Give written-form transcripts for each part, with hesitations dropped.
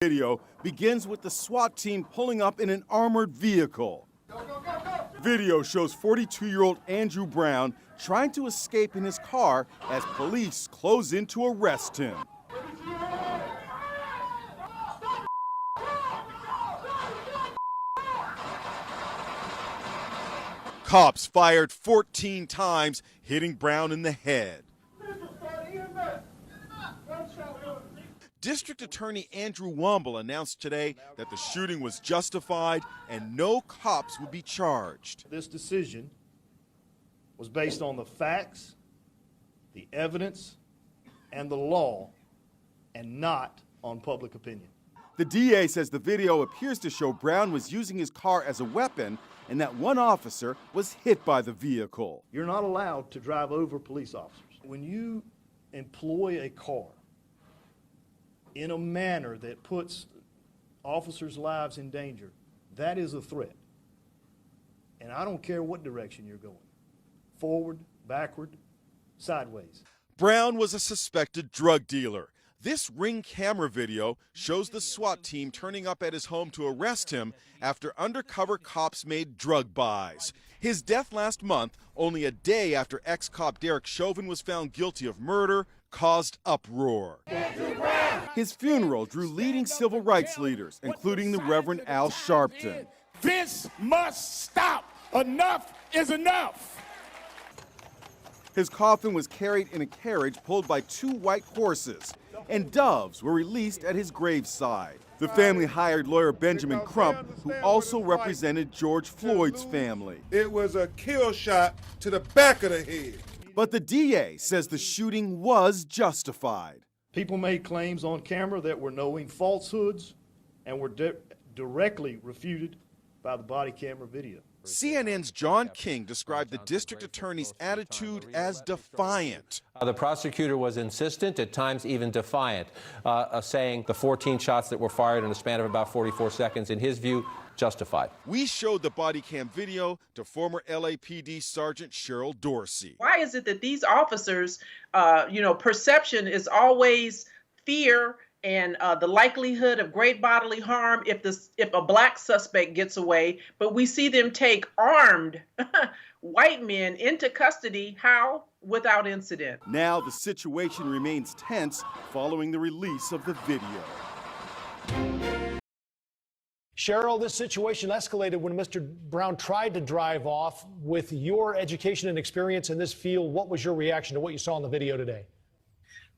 Video begins with the SWAT team pulling up in an armored vehicle. Video shows 42-year-old Andrew Brown trying to escape in his car as police close in to arrest him. Cops fired 14 times, hitting Brown in the head. District Attorney Andrew Womble announced today that the shooting was justified and no cops would be charged. This decision was based on the facts, the evidence, and the law, and not on public opinion. The DA says the video appears to show Brown was using his car as a weapon and that one officer was hit by the vehicle. You're not allowed to drive over police officers. When you employ a car in a manner that puts officers' lives in danger, that is a threat. And I don't care what direction you're going, forward, backward, sideways. Brown was a suspected drug dealer. This Ring camera video shows the SWAT team turning up at his home to arrest him after undercover cops made drug buys. His death last month, only a day after ex-cop Derek Chauvin was found guilty of murder, caused uproar. His funeral drew leading civil rights leaders, including the Reverend Al Sharpton. This must stop. Enough is enough. His coffin was carried in a carriage pulled by 2 white horses, and doves were released at his graveside. The family hired lawyer Benjamin Crump, who also represented George Floyd's family. It was a kill shot to the back of the head. But the DA says the shooting was justified. People made claims on camera that were knowing falsehoods and were directly refuted by the body camera video. CNN's John King described the district attorney's attitude as defiant. The prosecutor was insistent, at times even defiant, saying the 14 shots that were fired in a span of about 44 seconds, in his view, justified. We showed the body cam video to former LAPD Sergeant Cheryl Dorsey. Why is it that these officers, perception is always fear and the likelihood of great bodily harm if a black suspect gets away, but we see them take armed white men into custody? How? Without incident. Now the situation remains tense following the release of the video. Cheryl, this situation escalated when Mr. Brown tried to drive off. With your education and experience in this field, what was your reaction to what you saw in the video today?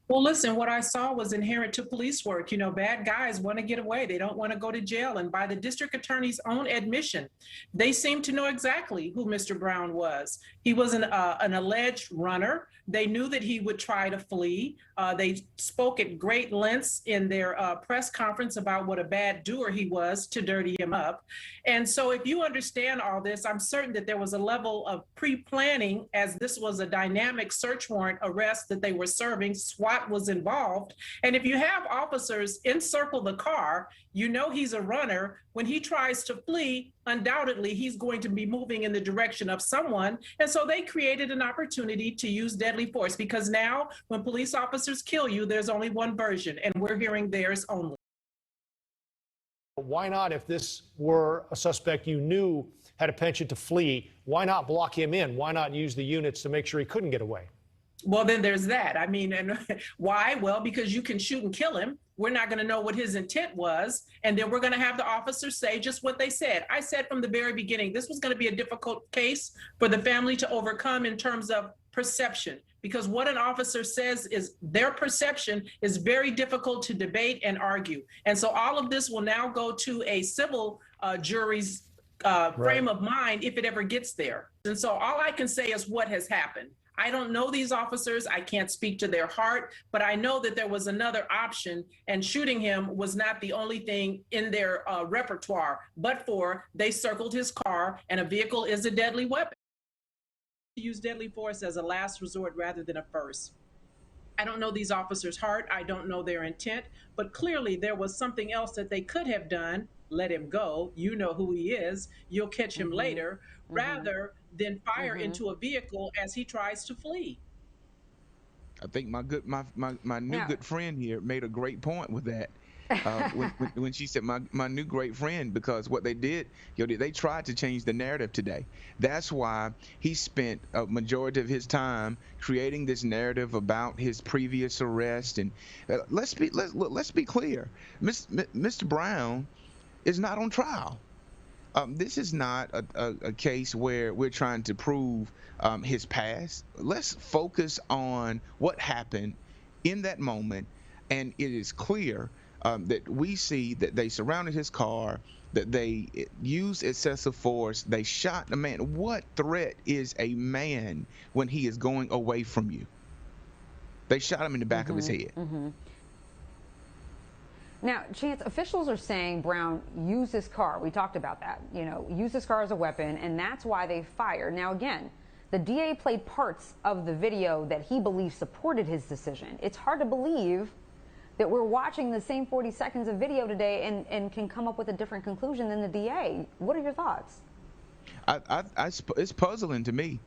Well, listen, what I saw was inherent to police work. Bad guys want to get away. They don't want to go to jail. And by the district attorney's own admission, they seem to know exactly who Mr. Brown was. He was an alleged runner. They knew that he would try to flee. They spoke at great lengths in their press conference about what a bad doer he was to dirty him up. And so if you understand all this, I'm certain that there was a level of pre-planning, as this was a dynamic search warrant arrest that they were serving. SWAT was involved. And if you have officers encircle the car, you know he's a runner. When he tries to flee, undoubtedly he's going to be moving in the direction of someone. And so they created an opportunity to use deadly force, because now when police officers kill you, there's only one version, and we're hearing theirs only. Why not, if this were a suspect you knew had a penchant to flee, why not block him in? Why not use the units to make sure he couldn't get away? Well, then there's that. I mean, and why? Well, because you can shoot and kill him. We're not going to know what his intent was. And then we're going to have the officers say just what they said. I said from the very beginning, this was going to be a difficult case for the family to overcome in terms of perception, because what an officer says is their perception is very difficult to debate and argue. And so all of this will now go to a civil jury's frame of mind if it ever gets there. And so all I can say is what has happened. I don't know these officers. I can't speak to their heart, but I know that there was another option, and shooting him was not the only thing in their repertoire, but they circled his car, and a vehicle is a deadly weapon. Use deadly force as a last resort rather than a first. I don't know these officers' heart. I don't know their intent, but clearly there was something else that they could have done. Let him go. You know who he is. You'll catch him later, rather than fire into a vehicle as he tries to flee. I think my new good friend here made a great point with that. when she said my new great friend, because what they did, they tried to change the narrative today. That's why he spent a majority of his time creating this narrative about his previous arrest. And let's be clear, Mr. Brown is not on trial. This is not a case where we're trying to prove his past. Let's focus on what happened in that moment, and it is clear that we see that they surrounded his car, that they used excessive force, they shot the man. What threat is a man when he is going away from you? They shot him in the back of his head. Now, Chance, officials are saying Brown used his car. We talked about that. Used his car as a weapon, and that's why they fired. Now, again, the DA played parts of the video that he believes supported his decision. It's hard to believe that we're watching the same 40 seconds of video today and can come up with a different conclusion than the DA. What are your thoughts? It's puzzling to me.